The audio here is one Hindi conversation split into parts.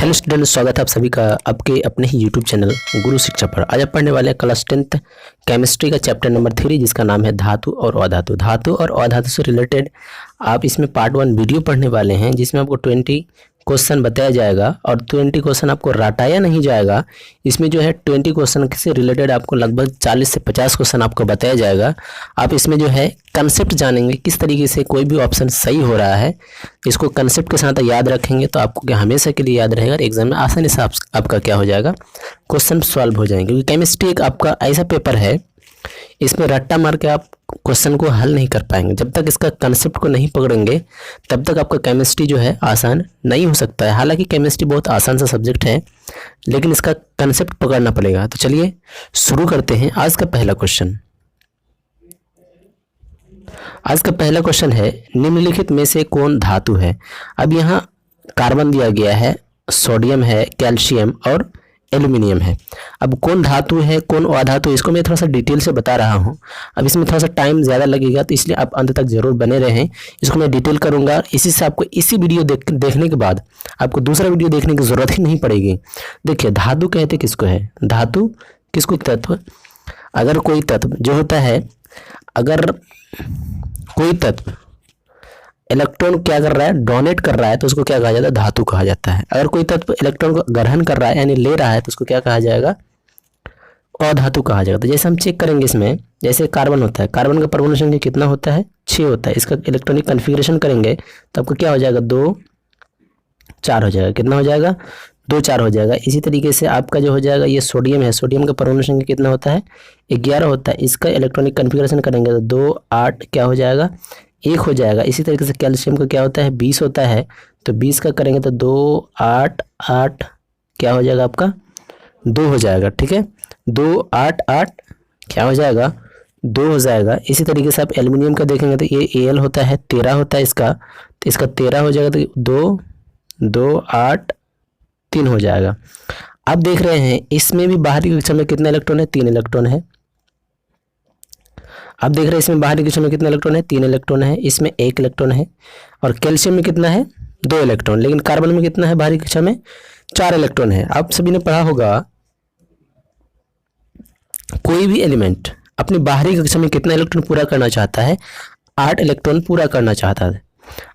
हेलो स्टूडेंट, स्वागत है आप सभी का आपके अपने ही यूट्यूब चैनल गुरु शिक्षा पर। आज आप पढ़ने वाले हैं क्लास 10th केमिस्ट्री का चैप्टर नंबर 3, जिसका नाम है धातु और अधातु। धातु और अधातु से रिलेटेड आप इसमें पार्ट 1 वीडियो पढ़ने वाले हैं, जिसमें आपको 20 क्वेश्चन बताया जाएगा और 20 क्वेश्चन आपको रटाया नहीं जाएगा। इसमें जो है 20 क्वेश्चन से रिलेटेड आपको लगभग 40 से 50 क्वेश्चन आपको बताया जाएगा। आप इसमें जो है कंसेप्ट जानेंगे, किस तरीके से कोई भी ऑप्शन सही हो रहा है। इसको कंसेप्ट के साथ याद रखेंगे तो आपको क्या हमेशा के लिए याद रहेगा और एग्जाम में आसानी से आपका क्या हो जाएगा, क्वेश्चन सॉल्व हो जाएंगे। क्योंकि केमिस्ट्री एक आपका ऐसा पेपर है, इसमें रट्टा मार के आप क्वेश्चन को हल नहीं कर पाएंगे। जब तक इसका कंसेप्ट को नहीं पकड़ेंगे तब तक आपका केमिस्ट्री जो है आसान नहीं हो सकता है। हालांकि केमिस्ट्री बहुत आसान सा सब्जेक्ट है, लेकिन इसका कंसेप्ट पकड़ना पड़ेगा। तो चलिए शुरू करते हैं आज का पहला क्वेश्चन। आज का पहला क्वेश्चन है, निम्नलिखित में से कौन धातु है। अब यहाँ कार्बन दिया गया है, सोडियम है, कैल्शियम और एल्यूमिनियम है। अब कौन धातु है कौन अधातु, इसको मैं थोड़ा सा डिटेल से बता रहा हूँ। अब इसमें थोड़ा सा टाइम ज़्यादा लगेगा, तो इसलिए आप अंत तक जरूर बने रहें। इसको मैं डिटेल करूँगा, इसी से आपको इसी वीडियो देखने के बाद आपको दूसरा वीडियो देखने की ज़रूरत ही नहीं पड़ेगी। देखिए, धातु कहते किसको है, धातु किसको तत्व, अगर कोई तत्व जो होता है, अगर कोई तत्व इलेक्ट्रॉन क्या कर रहा है, डोनेट कर रहा है, तो उसको क्या कहा जाता है, धातु कहा जाता है। अगर कोई तत्व इलेक्ट्रॉन को ग्रहण कर रहा है यानी ले रहा है, तो उसको क्या कहा जाएगा, अधातु कहा जाएगा। तो जैसे हम चेक करेंगे इसमें, जैसे कार्बन होता है, कार्बन का परमाणु संख्या कितना होता है, 6 होता है। इसका इलेक्ट्रॉनिक कन्फिग्रेशन करेंगे तो आपको क्या हो जाएगा, 2 4 हो जाएगा। कितना हो जाएगा, 2 4 हो जाएगा। इसी तरीके से आपका जो हो जाएगा, ये सोडियम है, सोडियम का परमाणु संख्या कितना होता है, 11 होता है। इसका इलेक्ट्रॉनिक कन्फिग्रेशन करेंगे तो 2 8 क्या हो जाएगा, 1 हो जाएगा। इसी तरीके से कैल्शियम का क्या होता है, 20 होता है, तो 20 का करेंगे तो 2 8 8 क्या हो जाएगा, आपका 2 हो जाएगा। ठीक है, 2 8 8 क्या हो जाएगा, 2 हो जाएगा। इसी तरीके से आप एल्यूमिनियम का देखेंगे तो ये Al होता है, 13 होता है इसका, तो इसका 13 हो जाएगा, तो 2 2 8 3 हो जाएगा। आप देख रहे हैं इसमें भी बाहरी कक्षा में कितना इलेक्ट्रॉन है, 3 इलेक्ट्रॉन है। आप देख रहे हैं इसमें बाहरी कक्षा में कितना इलेक्ट्रॉन है, 3 इलेक्ट्रॉन है। इसमें 1 इलेक्ट्रॉन है। और कैल्शियम में कितना है, 2 इलेक्ट्रॉन। लेकिन कार्बन में कितना है, बाहरी कक्षा में 4 इलेक्ट्रॉन है। आप सभी ने पढ़ा होगा, कोई भी एलिमेंट अपनी बाहरी कक्षा में कितना इलेक्ट्रॉन पूरा करना चाहता है, 8 इलेक्ट्रॉन पूरा करना चाहता है।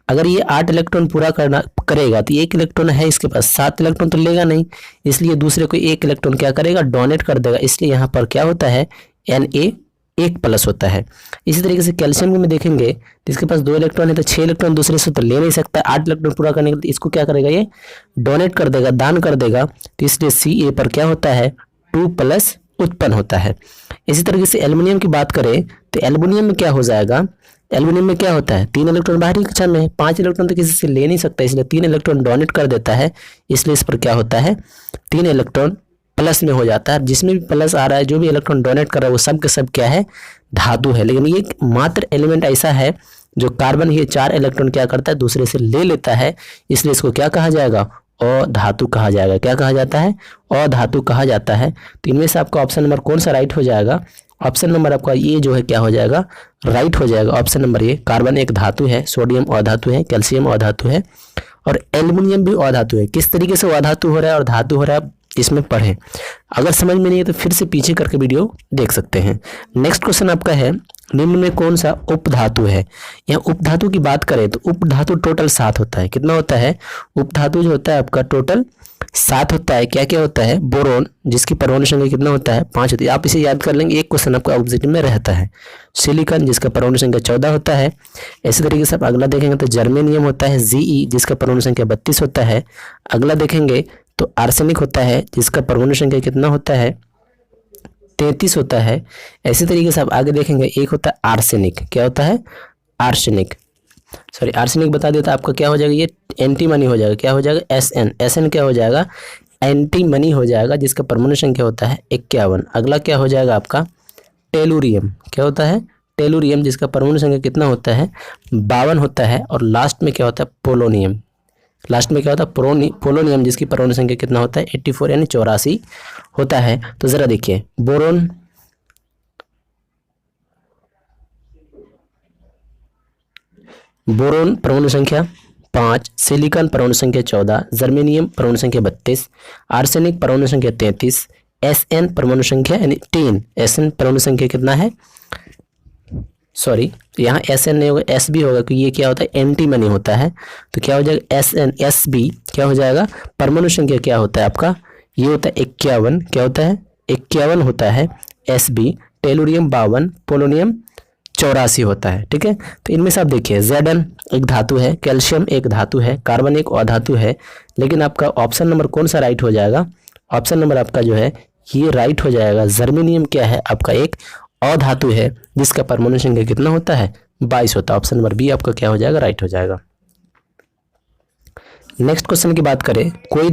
अगर ये 8 इलेक्ट्रॉन पूरा करेगा तो 1 इलेक्ट्रॉन है इसके पास, 7 इलेक्ट्रॉन तो लेगा नहीं, इसलिए दूसरे को 1 इलेक्ट्रॉन क्या करेगा, डोनेट कर देगा। इसलिए यहाँ पर क्या होता है, Na 1+ होता है। इसी तरीके से कैल्शियम में देखेंगे तो इसके पास 2 इलेक्ट्रॉन है, तो 6 इलेक्ट्रॉन दूसरे से तो ले नहीं सकता। 8 इलेक्ट्रॉन पूरा करने के लिए इसको क्या करेगा, ये डोनेट कर देगा, दान कर देगा। तो इसलिए Ca पर क्या होता है, 2+ उत्पन्न होता है। इसी तरीके से एल्यूमिनियम की बात करें तो एल्यूमिनियम में क्या हो जाएगा, एल्यूमिनियम में क्या होता है, 3 इलेक्ट्रॉन बाहरी कक्षा में है, 5 इलेक्ट्रॉन तो किसी से ले नहीं सकता, इसलिए 3 इलेक्ट्रॉन डोनेट कर देता है। इसलिए इस पर क्या होता है, 3 इलेक्ट्रॉन प्लस में हो जाता है। जिसमें भी प्लस आ रहा है, जो भी इलेक्ट्रॉन डोनेट कर रहा है, वो सब के सब क्या है, धातु है। लेकिन ये मात्र एलिमेंट ऐसा है जो कार्बन ये 4 इलेक्ट्रॉन क्या करता है, दूसरे से ले लेता है। इसलिए इसको क्या कहा जाएगा, अधातु कहा जाएगा। क्या कहा जाता है, अधातु कहा जाता है। तो इनमें से आपका ऑप्शन नंबर कौन सा राइट हो जाएगा, ऑप्शन नंबर आपका ये जो है क्या हो जाएगा, राइट हो जाएगा। ऑप्शन नंबर ये, कार्बन एक धातु है, सोडियम अधातु है, कैल्शियम अधातु है और एल्यूमिनियम भी अधातु है। किस तरीके से अधातु हो रहा है और धातु हो रहा है, इसमें पढ़ें। अगर समझ में नहीं है तो फिर से पीछे करके वीडियो देख सकते हैं। नेक्स्ट क्वेश्चन आपका है, निम्न में कौन सा उपधातु है। यहाँ उपधातु की बात करें तो उपधातु टोटल 7 होता है। कितना होता है, उपधातु जो होता है आपका टोटल 7 होता है। क्या क्या होता है, बोरोन जिसकी परमाणु संख्या कितना होता है, 5 होती है। आप इसे याद कर लेंगे, एक क्वेश्चन आपका ऑब्जेक्टिव में रहता है। सिलिकॉन जिसका परमाणु संख्या 14 होता है। इसी तरीके से आप अगला देखेंगे तो जर्मेनियम होता है, Ge जिसका परमाणु संख्या 32 होता है। अगला देखेंगे तो आर्सेनिक होता है, जिसका परमाणु संख्या कितना होता है, 33 होता है। इसी तरीके से आप आगे देखेंगे, एक होता है आर्सेनिक। क्या होता है, आर्सेनिक, सॉरी आर्सेनिक बता देता, आपका क्या हो जाएगा, ये एंटीमनी हो जाएगा। क्या हो जाएगा, Sn क्या हो जाएगा, एंटीमनी हो जाएगा, जिसका परमाणु संख्या होता है 51। अगला क्या हो जाएगा आपका, टेलुरियम। क्या होता है, टेलुरियम जिसका परमाणु संख्या कितना होता है, 52 होता है। और लास्ट में क्या होता है, पोलोनियम। लास्ट में क्या होता है, पोलोनियम जिसकी परमाणु संख्या कितना होता है, 84 यानी 84 होता है। तो जरा देखिए, बोरोन परमाणु संख्या 5, सिलिकॉन परमाणु संख्या 14, जर्मेनियम परमाणु संख्या 32, आर्सेनिक परमाणु संख्या 33, Sn परमाणु संख्या यानी 10, Sn परमाणु संख्या कितना है, सॉरी यहाँ Sn नहीं होगा, S भी होगा क्योंकि ये क्या होता है एंटीमनी होता है, तो क्या हो जाएगा Sn Sb क्या हो जाएगा, परमाणु संख्या क्या होता है आपका, ये होता है 51, क्या होता है 51 होता है Sb, टेलुरियम 52, पोलोनियम 84 होता है। ठीक है, तो इनमें से आप देखिए Zn एक धातु है, कैल्शियम एक धातु है, कार्बन एक अधातु है, लेकिन आपका ऑप्शन नंबर कौन सा राइट हो जाएगा, ऑप्शन नंबर आपका जो है ये राइट हो जाएगा। जर्मेनियम क्या है आपका एक अधातु है जिसका परमाणु संख्या कितना होता है 22 होता है। ऑप्शन नंबर बी आपका क्या हो जाएगा, राइट हो जाएगा। नेक्स्ट क्वेश्चन की बात करें, कोई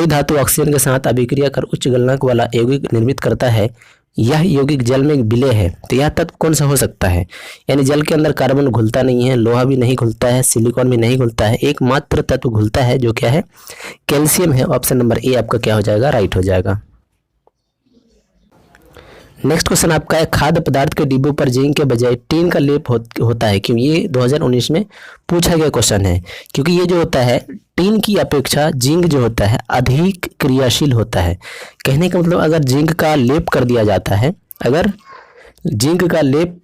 धातु ऑक्सीजन के साथ अभिक्रिया कर उच्च गलनांक वाला यौगिक निर्मित करता है, यह यौगिक जल में विलय है, तो यह तत्व कौन सा हो सकता है, यानी जल के अंदर कार्बन घुलता नहीं है, लोहा भी नहीं घुलता है, सिलिकॉन भी नहीं घुलता है, एकमात्र तत्व घुलता है जो क्या है कैल्शियम है। ऑप्शन नंबर ए आपका क्या हो जाएगा, राइट हो जाएगा। नेक्स्ट क्वेश्चन आपका है, खाद्य पदार्थ के डिब्बों पर जिंक के बजाय टीन का लेप होता है क्यों, ये 2019 में पूछा गया क्वेश्चन है, क्योंकि ये जो होता है टीन की अपेक्षा जिंक जो होता है अधिक क्रियाशील होता है। कहने का मतलब अगर जिंक का लेप कर दिया जाता है, अगर जिंक का लेप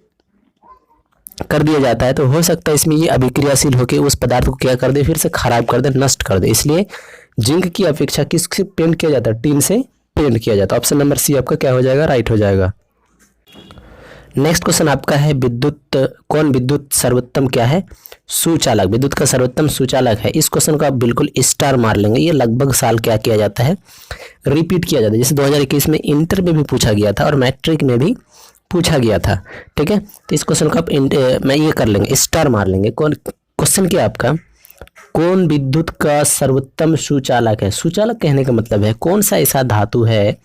कर दिया जाता है तो हो सकता है इसमें ये अभिक्रियाशील होकर उस पदार्थ को क्या कर दे, फिर से खराब कर दे, नष्ट कर दे। इसलिए जिंक की अपेक्षा किससे पेंट किया जाता है, टीन से पेंट किया जाता है। ऑप्शन नंबर सी आपका क्या हो जाएगा, राइट हो जाएगा। नेक्स्ट क्वेश्चन आपका है, विद्युत सर्वोत्तम क्या है, सुचालक। विद्युत का सर्वोत्तम सुचालक है। इस क्वेश्चन को आप बिल्कुल स्टार मार लेंगे, ये लगभग साल क्या किया जाता है, रिपीट किया जाता है। जैसे 2021 में इंटर में भी पूछा गया था और मैट्रिक में भी पूछा गया था। ठीक है, तो इस क्वेश्चन को आप मैं ये कर लेंगे, स्टार मार लेंगे। कौन क्वेश्चन क्या आपका, कौन विद्युत का सर्वोत्तम सुचालक है। सुचालक कहने का मतलब है कौन सा ऐसा धातु है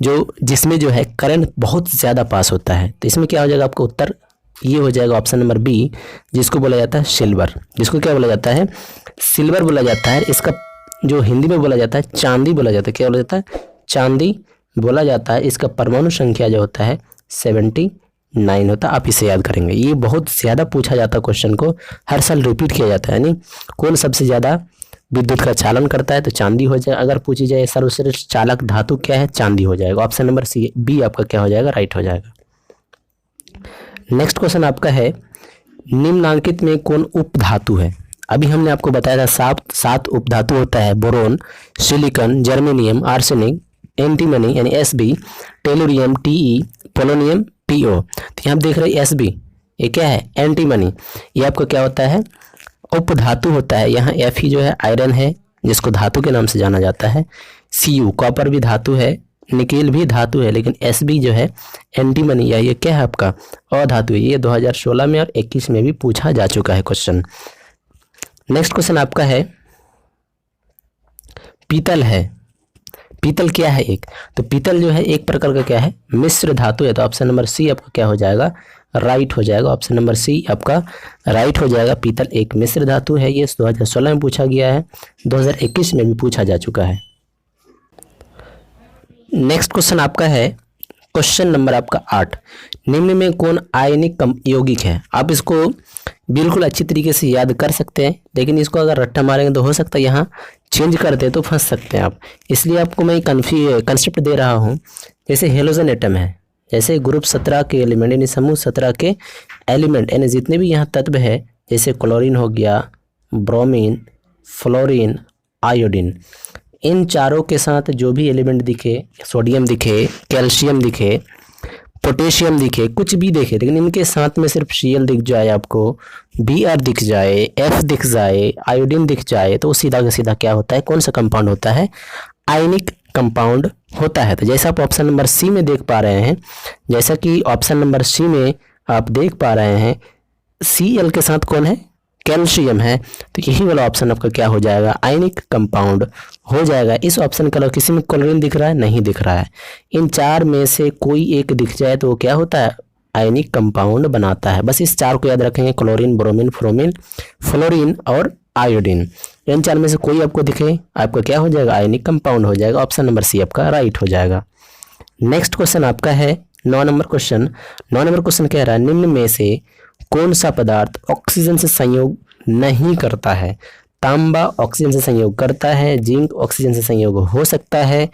जो जिसमें जो है करंट बहुत ज़्यादा पास होता है। तो इसमें क्या हो जाएगा आपका उत्तर, ये हो जाएगा ऑप्शन नंबर बी, जिसको बोला जाता है सिल्वर। जिसको क्या बोला जाता है, सिल्वर बोला जाता है। इसका जो हिंदी में बोला जाता है चांदी बोला जाता है। क्या बोला जाता है, चांदी बोला जाता है। इसका परमाणु संख्या जो होता है 79 होता है। आप इसे याद करेंगे, ये बहुत ज़्यादा पूछा जाता है, क्वेश्चन को हर साल रिपीट किया जाता है। यानी कौन सबसे ज़्यादा विद्युत का चालन करता है, तो चांदी हो जाए। अगर पूछी जाए सर्वश्रेष्ठ चालक धातु क्या है, चांदी हो जाएगा। ऑप्शन नंबर सी बी आपका क्या हो जाएगा, राइट हो जाएगा। नेक्स्ट क्वेश्चन आपका है, निम्नांकित में कौन उपधातु है। अभी हमने आपको बताया था सात उपधातु होता है, boron, silicon, germanium, arsenic, antimony यानी Sb, tellurium Te, polonium Po। तो यहाँ आप देख रहे हैं Sb, ये क्या है एंटीमनी, ये आपका क्या होता है उपधातु होता है। यहाँ Fe जो है आयरन है जिसको धातु के नाम से जाना जाता है। Cu कॉपर भी धातु है, निकेल भी धातु है, लेकिन Sb जो है एंटीमनी या ये क्या है आपका अधातु है। ये 2016 में और 21 में भी पूछा जा चुका है क्वेश्चन। नेक्स्ट क्वेश्चन आपका है, पीतल है। पीतल क्या है एक, तो पीतल जो है एक प्रकार का क्या है मिश्र धातु है। तो ऑप्शन नंबर सी आपका क्या हो जाएगा, राइट हो जाएगा। ऑप्शन नंबर सी आपका राइट हो जाएगा। पीतल एक मिश्र धातु है। ये 2016 में पूछा गया है, 2021 में भी पूछा जा चुका है। नेक्स्ट क्वेश्चन आपका है, क्वेश्चन नंबर आपका 8, निम्न में कौन आयनिक यौगिक है। आप इसको बिल्कुल अच्छी तरीके से याद कर सकते हैं, लेकिन इसको अगर रट्टा मारेंगे तो हो सकता है यहाँ चेंज करते तो फंस सकते हैं आप। इसलिए आपको मैं कंसेप्ट दे रहा हूँ। जैसे हेलोजन एटम है, जैसे ग्रुप 17 के एलिमेंट यानी समूह 17 के एलिमेंट यानी जितने भी यहाँ तत्व है, जैसे क्लोरीन हो गया, ब्रोमीन, फ्लोरीन, आयोडीन, इन चारों के साथ जो भी एलिमेंट दिखे, सोडियम दिखे, कैल्शियम दिखे, पोटेशियम दिखे, कुछ भी दिखे, लेकिन इनके साथ में सिर्फ Cl दिख जाए, आपको Br दिख जाए, F दिख जाए, आयोडीन दिख जाए, तो सीधा का सीधा क्या होता है, कौन सा कंपाउंड होता है, आयनिक कंपाउंड होता है। तो जैसा आप ऑप्शन नंबर सी में देख पा रहे हैं, जैसा कि ऑप्शन नंबर सी में आप देख पा रहे हैं Cl के साथ कौन है, कैल्शियम है। तो यही वाला ऑप्शन आपका क्या हो जाएगा, आयनिक कंपाउंड हो जाएगा। इस ऑप्शन का किसी में क्लोरीन दिख रहा है, नहीं दिख रहा है। इन चार में से कोई एक दिख जाए तो वो क्या होता है, आयनिक कंपाउंड बनाता है। बस इस चार को याद रखेंगे, क्लोरीन, ब्रोमीन, फ्रोमीन, फ्लोरीन और आयोडीन। इन चार में से कोई आपको दिखे, आपका क्या हो जाएगा, आयनिक कंपाउंड हो जाएगा। ऑप्शन नंबर सी आपका राइट हो जाएगा। नेक्स्ट क्वेश्चन आपका है 9 नंबर क्वेश्चन। 9 नंबर क्वेश्चन कह रहा है, निम्न में से कौन सा पदार्थ ऑक्सीजन से संयोग नहीं करता है। तांबा ऑक्सीजन से संयोग करता है, जिंक ऑक्सीजन से संयोग हो सकता है,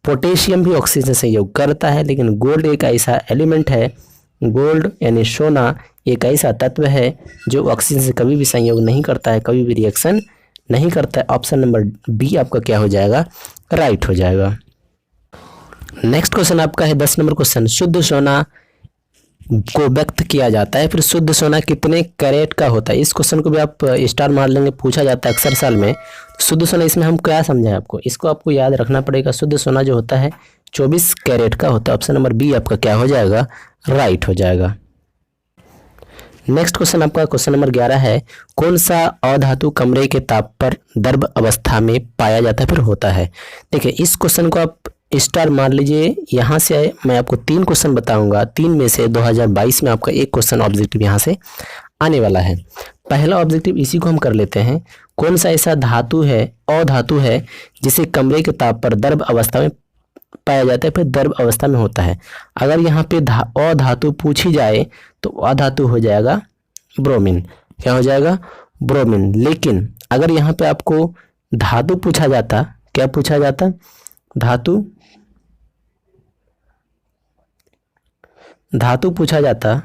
पोटेशियम भी ऑक्सीजन से संयोग करता है, लेकिन गोल्ड एक ऐसा एलिमेंट है, गोल्ड यानी सोना एक ऐसा तत्व है जो ऑक्सीजन से कभी भी संयोग नहीं करता है, कभी भी रिएक्शन नहीं करता है। ऑप्शन नंबर बी आपका क्या हो जाएगा, राइट हो जाएगा। नेक्स्ट क्वेश्चन आपका है 10 नंबर क्वेश्चन, शुद्ध सोना को व्यक्त किया जाता है, फिर शुद्ध सोना कितने कैरेट का होता है। इस क्वेश्चन को भी आप स्टार मार लेंगे, पूछा जाता है अक्सर साल में। शुद्ध सोना इसमें हम क्या समझाएं आपको, इसको आपको याद रखना पड़ेगा। शुद्ध सोना जो होता है 24 कैरेट का होता है। ऑप्शन नंबर बी आपका क्या हो जाएगा, राइट हो जाएगा। नेक्स्ट क्वेश्चन आपका क्वेश्चन नंबर 11 है, कौन सा अधातु कमरे के ताप पर द्रव अवस्था में पाया जाता है फिर होता है। देखिए इस क्वेश्चन को आप स्टार मार लीजिए। यहाँ से मैं आपको 3 क्वेश्चन बताऊंगा, 3 में से 2022 में आपका एक क्वेश्चन ऑब्जेक्टिव यहाँ से आने वाला है। पहला ऑब्जेक्टिव इसी को हम कर लेते हैं, कौन सा ऐसा धातु है, अधातु है, जिसे कमरे के ताप पर द्रव अवस्था में पाया जाता है फिर द्रव अवस्था में होता है। अगर यहाँ पे अधातु पूछी जाए तो अधातु हो जाएगा ब्रोमीन। क्या हो जाएगा, ब्रोमीन। लेकिन अगर यहाँ पे आपको धातु पूछा जाता, क्या पूछा जाता, धातु पूछा जाता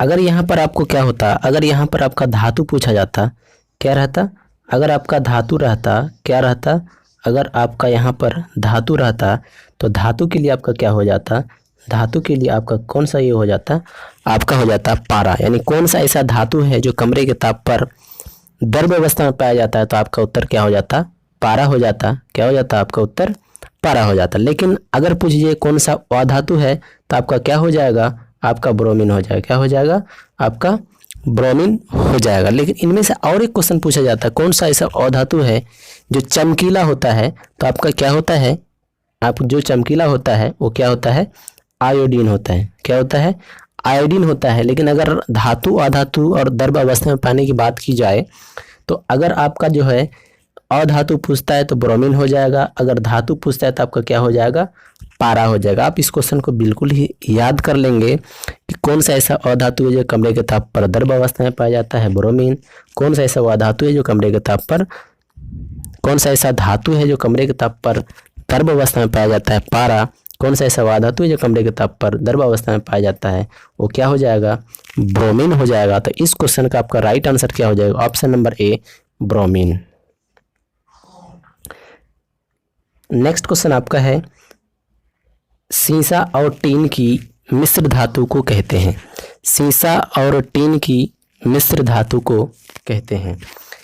अगर यहाँ पर आपको क्या होता, अगर यहाँ पर आपका धातु पूछा जाता, क्या रहता, अगर आपका धातु रहता, क्या रहता, अगर आपका यहाँ पर धातु रहता तो धातु के लिए आपका क्या हो जाता, धातु के लिए आपका कौन सा ये हो जाता, आपका हो जाता पारा। यानी कौन सा ऐसा धातु है जो कमरे के ताप पर द्रव अवस्था में पाया जाता है, तो आपका उत्तर क्या हो जाता, पारा हो जाता। क्या हो जाता, आपका उत्तर पारा हो जाता। लेकिन अगर पूछिए कौन सा अधातु है तो आपका क्या हो जाएगा, आपका ब्रोमीन हो जाएगा। क्या हो जाएगा, आपका ब्रोमीन हो जाएगा। लेकिन इनमें से और एक क्वेश्चन पूछा जाता है, कौन सा ऐसा अधातु है जो चमकीला होता है, तो आपका क्या होता है, आप जो चमकीला होता है वो क्या होता है, आयोडीन होता है। क्या होता है, आयोडीन होता है। लेकिन अगर धातु अधातु और द्रव अवस्था में पाने की बात की जाए तो अगर आपका जो है अधातु पूछता है तो ब्रोमीन हो जाएगा, अगर धातु पूछता है तो आपका क्या हो जाएगा, पारा हो जाएगा। आप इस क्वेश्चन को बिल्कुल ही याद कर लेंगे कि कौन सा ऐसा अधातु है जो कमरे के ताप पर द्रव अवस्था में पाया जाता है, ब्रोमीन। कौन सा ऐसा अधातु है जो कमरे के ताप पर, कौन सा ऐसा धातु है जो कमरे के ताप पर द्रव अवस्था में पाया जाता है, पारा। कौन सा ऐसा अधातु है जो कमरे के ताप पर द्रव अवस्था में पाया जाता है, वो क्या हो जाएगा, ब्रोमीन हो जाएगा। तो इस क्वेश्चन का आपका राइट आंसर क्या हो जाएगा, option number A, bromine. Next question आपका है, सीसा और टीन की मिश्र धातु को कहते हैं। सीसा और टीन की मिश्र धातु को कहते हैं।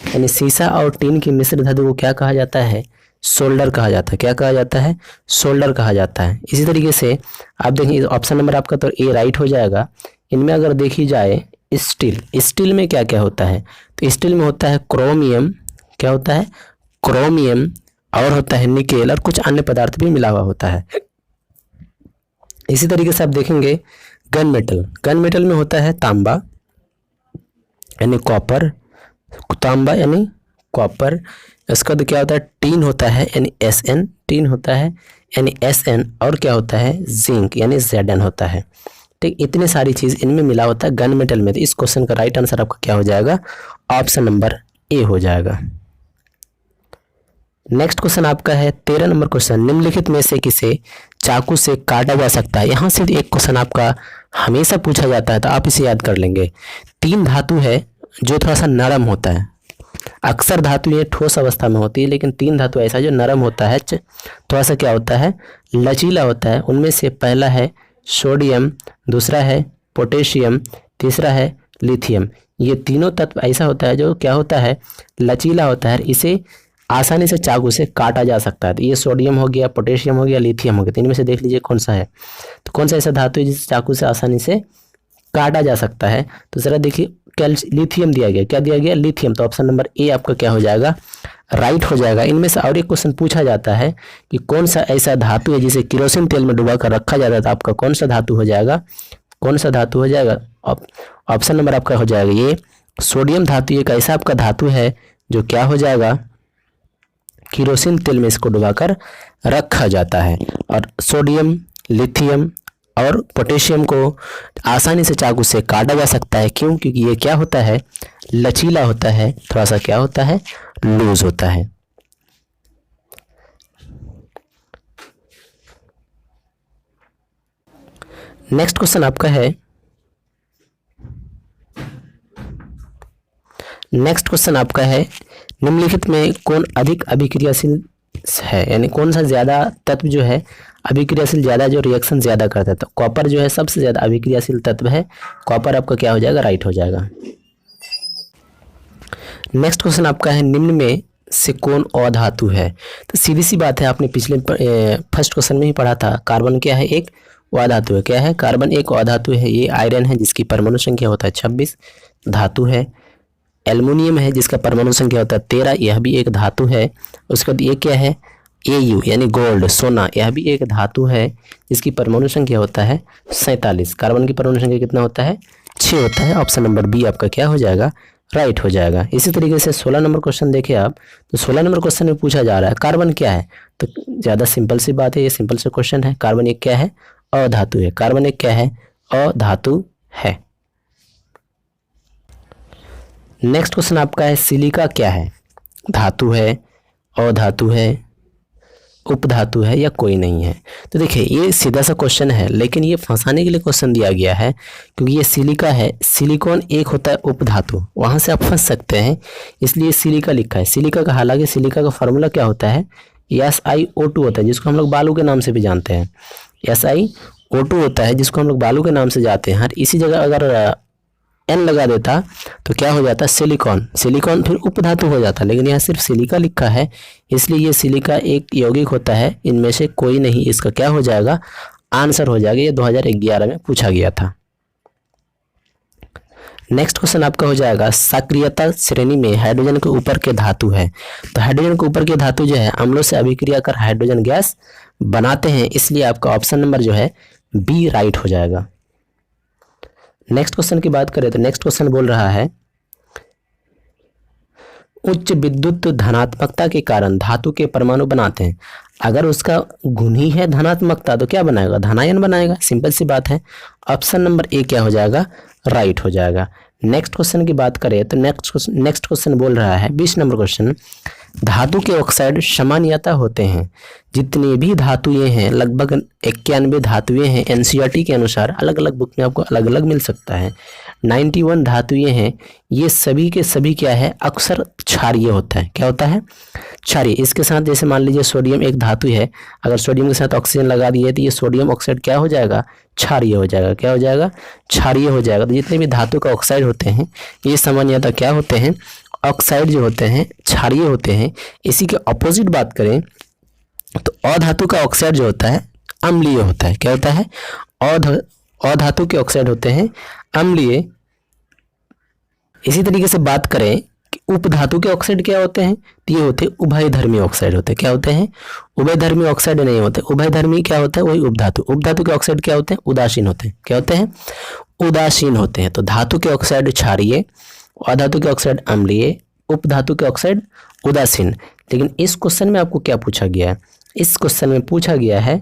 यानी सीसा और टीन की मिश्र धातु को क्या कहा जाता है, सोल्डर कहा जाता है। क्या कहा जाता है, सोल्डर कहा जाता है। इसी तरीके से आप देखिए ऑप्शन नंबर आपका तो ए राइट हो जाएगा। इनमें अगर देखी जाए स्टील, स्टील में क्या क्या होता है, तो स्टील में होता है क्रोमियम, क्या होता है, क्रोमियम, और होता है निकेल, और कुछ अन्य पदार्थ भी मिला हुआ होता है। इसी तरीके से आप देखेंगे गन मेटल, गन मेटल में होता है तांबा यानी कॉपर, तांबा यानी कॉपर। इसका तो क्या होता है, टीन होता है यानी Sn, टीन होता है यानी Sn, और क्या होता है, जिंक यानी Zn होता है। ठीक, इतने सारी चीज़ इनमें मिला होता है गन मेटल में। तो इस क्वेश्चन का राइट आंसर आपका क्या हो जाएगा, ऑप्शन नंबर ए हो जाएगा। नेक्स्ट क्वेश्चन आपका है 13 नंबर क्वेश्चन, निम्नलिखित में से किसे चाकू से काटा जा सकता है। यहाँ से एक क्वेश्चन आपका हमेशा पूछा जाता है, तो आप इसे याद कर लेंगे। 3 धातु है जो थोड़ा सा नरम होता है, अक्सर धातु ये ठोस अवस्था में होती है, लेकिन 3 धातु ऐसा जो नरम होता है, थोड़ा सा क्या होता है, लचीला होता है। उनमें से पहला है सोडियम, दूसरा है पोटेशियम, तीसरा है लिथियम। ये तीनों तत्व ऐसा होता है जो क्या होता है, लचीला होता है। इसे आसानी से चाकू से काटा जा सकता है। तो ये सोडियम हो गया, पोटेशियम हो गया, लिथियम हो गया। तो इनमें से देख लीजिए कौन सा है। तो कौन सा ऐसा धातु है जिसे चाकू से आसानी से काटा जा सकता है। तो जरा देखिए लिथियम दिया गया, क्या दिया गया, लिथियम। तो ऑप्शन नंबर ए आपका क्या हो जाएगा, राइट हो जाएगा। इनमें से और एक क्वेश्चन पूछा जाता है कि कौन सा ऐसा धातु है जिसे केरोसिन तेल में डुबा कर रखा जाता है। तो आपका कौन सा धातु हो जाएगा, कौन सा धातु हो जाएगा, ऑप्शन नंबर आपका हो जाएगा ये सोडियम धातु। एक ऐसा आपका धातु है जो क्या हो जाएगा, केरोसिन तेल में इसको डुबाकर रखा जाता है। और सोडियम, लिथियम और पोटेशियम को आसानी से चाकू से काटा जा सकता है। क्यों, क्योंकि ये क्या होता है, लचीला होता है, थोड़ा सा क्या होता है, लूज होता है। नेक्स्ट क्वेश्चन आपका है, नेक्स्ट क्वेश्चन आपका है निम्नलिखित में कौन अधिक अभिक्रियाशील है, यानी कौन सा ज्यादा तत्व जो है अभिक्रियाशील, ज्यादा जो रिएक्शन ज्यादा करता है। तो कॉपर जो है सबसे ज्यादा अभिक्रियाशील तत्व है, कॉपर आपका क्या हो जाएगा, राइट हो जाएगा। नेक्स्ट क्वेश्चन आपका है निम्न में से कौन अधातु है। तो सीधी सी बात है, आपने पिछले फर्स्ट क्वेश्चन में ही पढ़ा था, कार्बन क्या है, एक अधातु है। क्या है, कार्बन एक अधातु है। ये आयरन है जिसकी परमाणु संख्या होता है 26, धातु है। एल्युमिनियम है जिसका परमाणु संख्या होता है 13, यह भी एक धातु है। उसके बाद ये क्या है, Au यानी गोल्ड, सोना, यह भी एक धातु है जिसकी परमाणु संख्या होता है 47। कार्बन की परमाणु संख्या कितना होता है, 6 होता है। ऑप्शन नंबर बी आपका क्या हो जाएगा, राइट हो जाएगा। इसी तरीके से 16 नंबर क्वेश्चन देखें आप, तो 16 नंबर क्वेश्चन में पूछा जा रहा है कार्बन क्या है। तो ज़्यादा सिंपल सी बात है, ये सिंपल से क्वेश्चन है। कार्बन एक क्या है, अधातु है। कार्बन एक क्या है, अधातु है। नेक्स्ट क्वेश्चन आपका है सिलिका क्या है, धातु है, अधातु है, उपधातु है या कोई नहीं है। तो देखिए ये सीधा सा क्वेश्चन है, लेकिन ये फंसाने के लिए क्वेश्चन दिया गया है, क्योंकि ये सिलिका है, सिलिकॉन एक होता है उपधातु, वहां से आप फंस सकते हैं, इसलिए सिलिका लिखा है। सिलिका का, हालांकि सिलिका का फॉर्मूला क्या होता है, SiO2 होता है, जिसको हम लोग बालू के नाम से भी जानते हैं। SiO2 होता है जिसको हम लोग बालू के नाम से जानते हैं। हर इसी जगह अगर N लगा देता तो क्या हो जाता, सिलिकॉन, सिलिकॉन फिर उपधातु हो जाता, लेकिन यहाँ सिर्फ सिलिका लिखा है, इसलिए ये सिलिका एक यौगिक होता है, इनमें से कोई नहीं। इसका क्या हो जाएगा, आंसर हो जाएगा। ये 2011 में पूछा गया था। नेक्स्ट क्वेश्चन आपका हो जाएगा सक्रियता श्रेणी में हाइड्रोजन के ऊपर के धातु है। तो हाइड्रोजन के ऊपर के धातु जो है अम्लों से अभिक्रिया कर हाइड्रोजन गैस बनाते हैं, इसलिए आपका ऑप्शन नंबर जो है बी राइट हो जाएगा। नेक्स्ट क्वेश्चन की बात करें तो नेक्स्ट क्वेश्चन बोल रहा है उच्च विद्युत धनात्मकता के कारण धातु के परमाणु बनाते हैं। अगर उसका गुण ही है धनात्मकता तो क्या बनाएगा, धनायन बनाएगा, सिंपल सी बात है। ऑप्शन नंबर ए क्या हो जाएगा, राइट हो जाएगा। नेक्स्ट क्वेश्चन की बात करें तो नेक्स्ट क्वेश्चन बोल रहा है 20 नंबर क्वेश्चन, धातु के ऑक्साइड सामान्यतः होते हैं। जितनी भी धातुएं हैं लगभग 91 धातुएं हैं, एनसीईआरटी के अनुसार, अलग अलग बुक में आपको अलग अलग मिल सकता है। 91 धातुएं हैं, ये सभी के सभी क्या है, अक्सर क्षारीय होता है। क्या होता है, क्षारीय। इसके साथ जैसे मान लीजिए सोडियम एक धातु है, अगर सोडियम के साथ ऑक्सीजन लगा दिए तो ये सोडियम ऑक्साइड क्या हो जाएगा, क्षारीय हो जाएगा। क्या हो जाएगा, क्षारीय हो जाएगा। तो जितने भी धातु का ऑक्साइड होते हैं ये सामान्यतः क्या होते हैं, ऑक्साइड जो होते हैं क्षारीय होते हैं। इसी के ऑपोजिट बात करें तो अधातु का ऑक्साइड जो होता है अम्लीय होता है। क्या होता है, अधातु के ऑक्साइड होते हैं अम्लीय। इसी तरीके से बात करें कि उपधातु के ऑक्साइड क्या होते हैं, तो ये होते हैं उभयधर्मी ऑक्साइड होते हैं। क्या होते हैं, उभयधर्मी ऑक्साइड नहीं होते। उभयधर्मी क्या होता है, वही उपधातु। उपधातु के ऑक्साइड क्या होते हैं, उदासीन होते हैं। क्या होते हैं, उदासीन होते हैं। तो धातु के ऑक्साइड क्षारीय, अधातु के ऑक्साइड अम्लीय, उपधातु के ऑक्साइड उदासीन। लेकिन इस क्वेश्चन में आपको क्या पूछा गया है, इस क्वेश्चन में पूछा गया है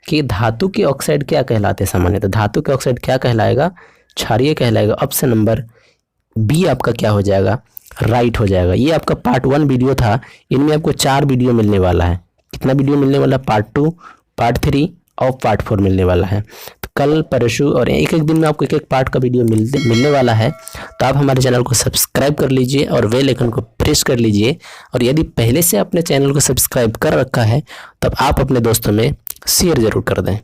कि धातु के ऑक्साइड क्या कहलाते हैं सामान्य। तो धातु के ऑक्साइड क्या कहलाएगा, क्षारीय कहलाएगा। ऑप्शन नंबर बी आपका क्या हो जाएगा, राइट हो जाएगा। ये आपका पार्ट 1 वीडियो था, इनमें आपको 4 वीडियो मिलने वाला है। कितना वीडियो मिलने वाला, पार्ट 2, पार्ट 3 और पार्ट 4 मिलने वाला है। तो कल परसों और एक एक दिन में आपको एक एक पार्ट का वीडियो मिलने वाला है। तो आप हमारे चैनल को सब्सक्राइब कर लीजिए और बेल आइकन को प्रेस कर लीजिए। और यदि पहले से अपने चैनल को सब्सक्राइब कर रखा है तब आप अपने दोस्तों में शेयर ज़रूर कर दें।